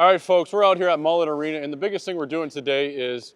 All right, folks, we're out here at Mullet Arena, and the biggest thing we're doing today is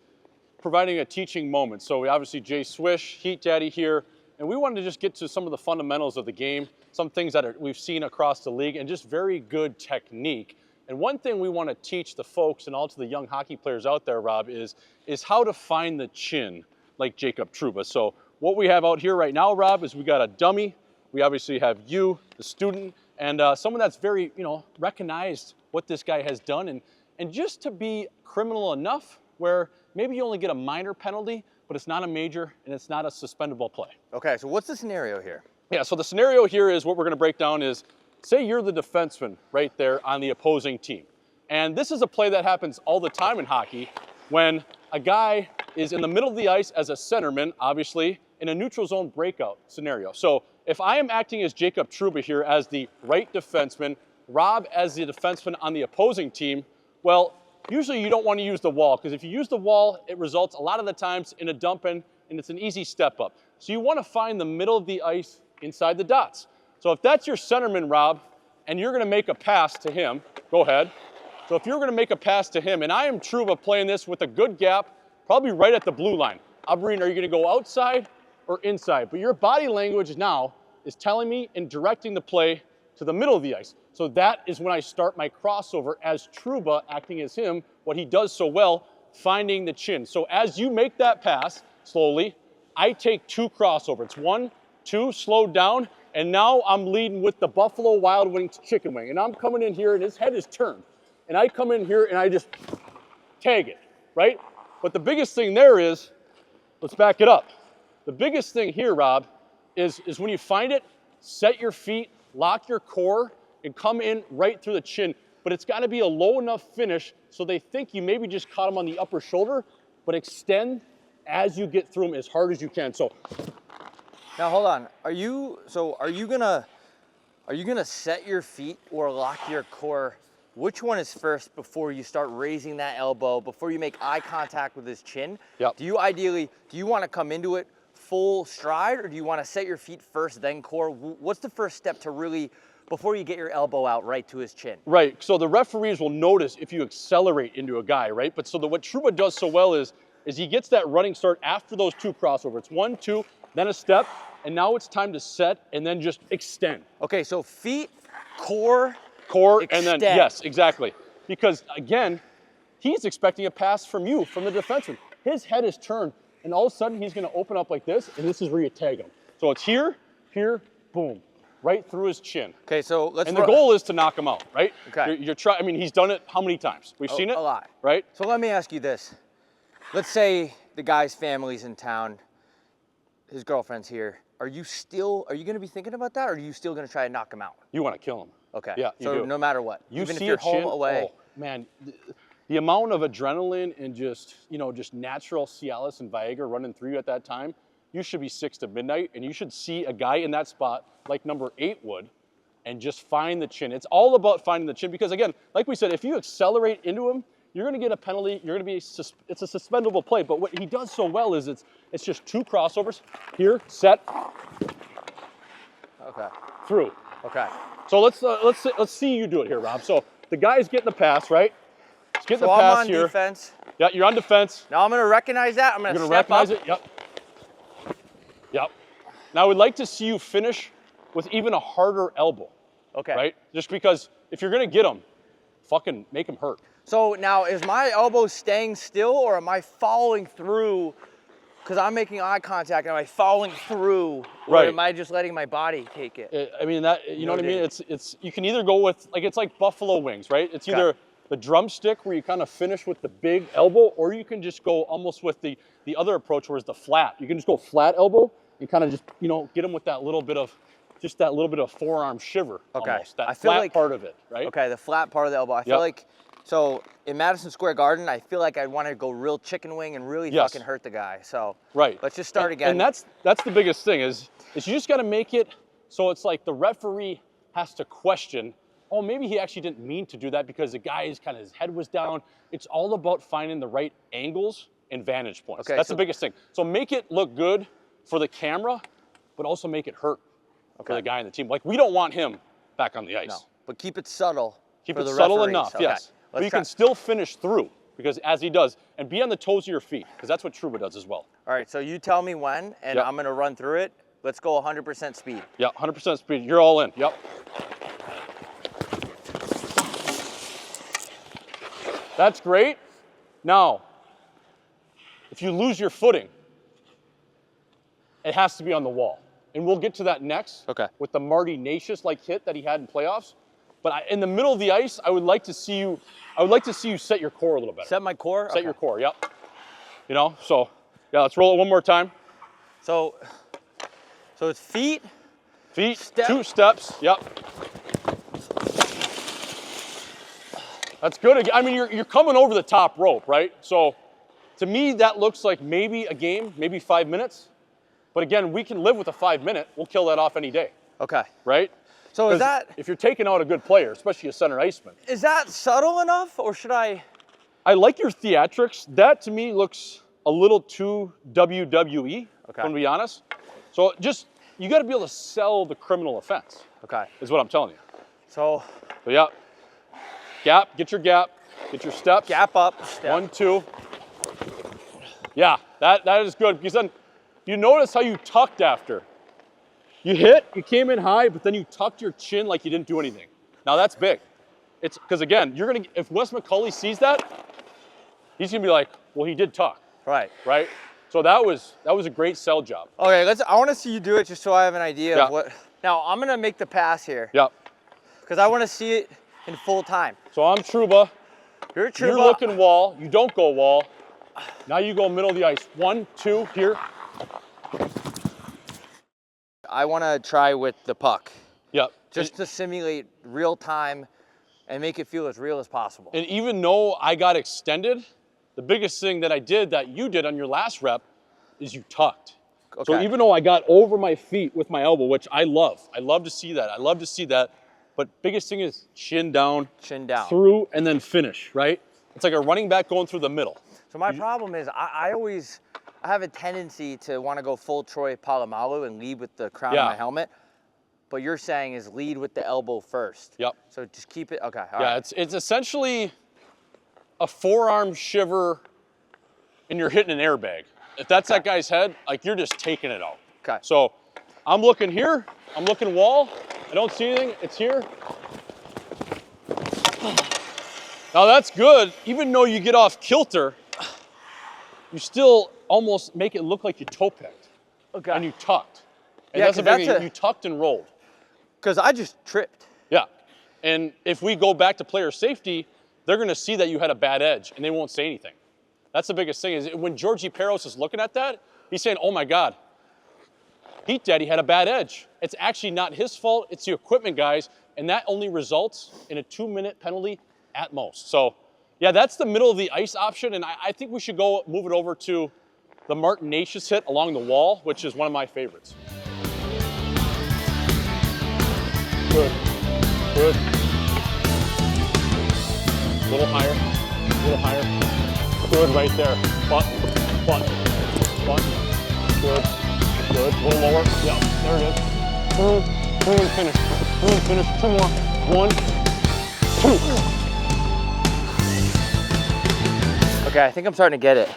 providing a teaching moment. So we obviously Jay Swish, Heat Daddy here, and we wanted to just get to some of the fundamentals of the game, some things that we've seen across the league, and just very good technique. And one thing we want to teach the folks and all to the young hockey players out there, Rob, is how to find the chin like Jacob Trouba. So what we have out here right now, Rob, is we got a dummy. We obviously have you, the student, and someone that's very, recognized what this guy has done, and just to be criminal enough where maybe you only get a minor penalty, but it's not a major and it's not a suspendable play. Okay, so what's the scenario here? Yeah, so the scenario here is what we're gonna break down is, say you're the defenseman right there on the opposing team. And this is a play that happens all the time in hockey when a guy is in the middle of the ice as a centerman, obviously, in a neutral zone breakout scenario. So if I am acting as Jacob Trouba here as the right defenseman, Rob as the defenseman on the opposing team, well, usually you don't want to use the wall, because if you use the wall, it results a lot of the times in a dump in, and it's an easy step up. So you want to find the middle of the ice inside the dots. So if that's your centerman, Rob, and you're going to make a pass to him, go ahead. So if you're going to make a pass to him, and I am Trouba playing this with a good gap, probably right at the blue line. Abrine, are you going to go outside or inside? But your body language now is telling me and directing the play to the middle of the ice. So that is when I start my crossover as Trouba acting as him, what he does so well, finding the chin. So as you make that pass slowly, I take two crossover. It's 1, 2, slowed down, and now I'm leading with the Buffalo Wild Wings chicken wing. And I'm coming in here and his head is turned. And I come in here and I just tag it, right? But the biggest thing there is, let's back it up. The biggest thing here, Rob, is when you find it, set your feet, lock your core, and come in right through the chin. But it's got to be a low enough finish so they think you maybe just caught him on the upper shoulder, but extend as you get through him as hard as you can. So now hold on. Are you gonna set your feet or lock your core? Which one is first before you start raising that elbow, before you make eye contact with his chin? Yep. Do you want to come into it full stride, or do you want to set your feet first, then core? What's the first step to really, before you get your elbow out right to his chin? Right, so the referees will notice if you accelerate into a guy, right? But so what Trouba does so well is he gets that running start after those two crossovers. It's 1, 2, then a step, and now it's time to set and then just extend. Okay, so feet, core, extend. And then, yes, exactly. Because again, he's expecting a pass from you, from the defenseman. His head is turned, and all of a sudden he's gonna open up like this, and this is where you tag him. So it's here, boom, right through his chin. Okay, so let's. And the goal is to knock him out, right? Okay. You're trying. I mean, he's done it how many times? We've seen it a lot, right? So let me ask you this: let's say the guy's family's in town, his girlfriend's here. Are you going to be thinking about that, or are you still going to try to knock him out? You want to kill him. Okay. Yeah. So no matter what, you even see if you're a chin, home away. Oh, man, the amount of adrenaline and just natural Cialis and Viagra running through you at that time, you should be 6 to midnight, and you should see a guy in that spot like number 8 would, and just find the chin. It's all about finding the chin, because again, like we said, if you accelerate into him, you're going to get a penalty. You're going to be it's a suspendable play. But what he does so well is it's just two crossovers here, set, okay, through. Okay. So let's see you do it here, Rob. So the guy's getting the pass, right? He's getting the pass I'm on here. Defense. Yeah, you're on defense. Now I'm going to recognize that. I'm going to recognize it. Yep. Yep. Now we'd like to see you finish with even a harder elbow. Okay. Right? Just because if you're going to get him, fucking make him hurt. So now, is my elbow staying still, or am I following through? Because I'm making eye contact, am I following through, or am I just letting my body take it? I mean, that, you know what I mean? It's you can either go with, it's like buffalo wings, right? It's either the drumstick where you kind of finish with the big elbow, or you can just go almost with the other approach where it's the flat. You can just go flat elbow and kind of just, get them with that little bit of forearm shiver almost. That flat part of it, right? Okay, the flat part of the elbow. I feel like, so in Madison Square Garden, I feel like I'd want to go real chicken wing and really fucking hurt the guy. So let's just start again. And that's the biggest thing is you just got to make it so it's like the referee has to question, oh, maybe he actually didn't mean to do that because the guy's kind of, his head was down. It's all about finding the right angles and vantage points. That's the biggest thing. So make it look good for the camera, but also make it hurt for the guy in the team. Like, we don't want him back on the ice. No, but keep it subtle. Keep it subtle enough, yes. but you can still finish through, because as he does, and be on the toes of your feet, because that's what Trouba does as well. All right, so you tell me when, and Yep. I'm gonna run through it. Let's go 100% speed. Yeah, 100% speed. You're all in. Yep. That's great. Now, if you lose your footing, it has to be on the wall. And we'll get to that next. Okay. With the Marty Nashis-like hit that he had in playoffs. But in the middle of the ice, I would like to see you set your core a little better. Set my core? Set your core, yep. You know, so yeah, let's roll it one more time. So it's feet. Feet, Step. 2 steps, yep. That's good. I mean, you're coming over the top rope, right? So to me, that looks like maybe a game, maybe 5 minutes. But again, we can live with a 5 minute. We'll kill that off any day. Okay. Right? So is that, if you're taking out a good player, especially a center iceman. is that subtle enough, or should I? I like your theatrics. That to me looks a little too WWE, if I'm gonna be honest. So just, you gotta be able to sell the criminal offense. Okay. Is what I'm telling you. So yeah. Gap, get your steps. gap up, step. 1, 2. Yeah, that is good, because then you notice how you tucked after. You hit, you came in high, but then you tucked your chin like you didn't do anything. Now that's big. It's because again, if Wes McCulley sees that, he's gonna be like, well, he did tuck. Right. Right? So that was a great sell job. Okay, I want to see you do it just so I have an idea Yeah. of what. Now I'm gonna make the pass here. Yep. Because I want to see it in full time. So I'm Trouba. You're Trouba. You're looking wall. You don't go wall. Now you go middle of the ice. 1, 2, here. I want to try with the puck. Yep. Just to simulate real time and make it feel as real as possible. And even though I got extended, the biggest thing that I did that you did on your last rep is you tucked. Okay. So even though I got over my feet with my elbow, which I love to see that. But biggest thing is chin down, through, and then finish, right? It's like a running back going through the middle. So my problem is I have a tendency to want to go full Troy Polamalu and lead with the crown of my helmet. But you're saying is lead with the elbow first. Yep. So just keep it, okay, all yeah, right. it's essentially a forearm shiver and you're hitting an airbag. If that's that guy's head, like you're just taking it out. Okay. So I'm looking here, I'm looking wall, I don't see anything, it's here. Now that's good, even though you get off kilter, you still almost make it look like you toe picked. Okay. And you tucked. And Yeah, that's the big thing, you tucked and rolled. Because I just tripped. Yeah. And if we go back to player safety, they're gonna see that you had a bad edge and they won't say anything. That's the biggest thing is when Georgie Peros is looking at that, he's saying, oh my God, Pete Daddy had a bad edge. It's actually not his fault, it's the equipment guys, and that only results in a 2-minute penalty at most. So yeah, that's the middle of the ice option, and I think we should go move it over to the Martin Nashis hit along the wall, which is one of my favorites. Good, good. A little higher. Good right there. Button. Good. A little lower. Yeah, there it is. Through and finish. 2 more. 1, 2. Okay, I think I'm starting to get it.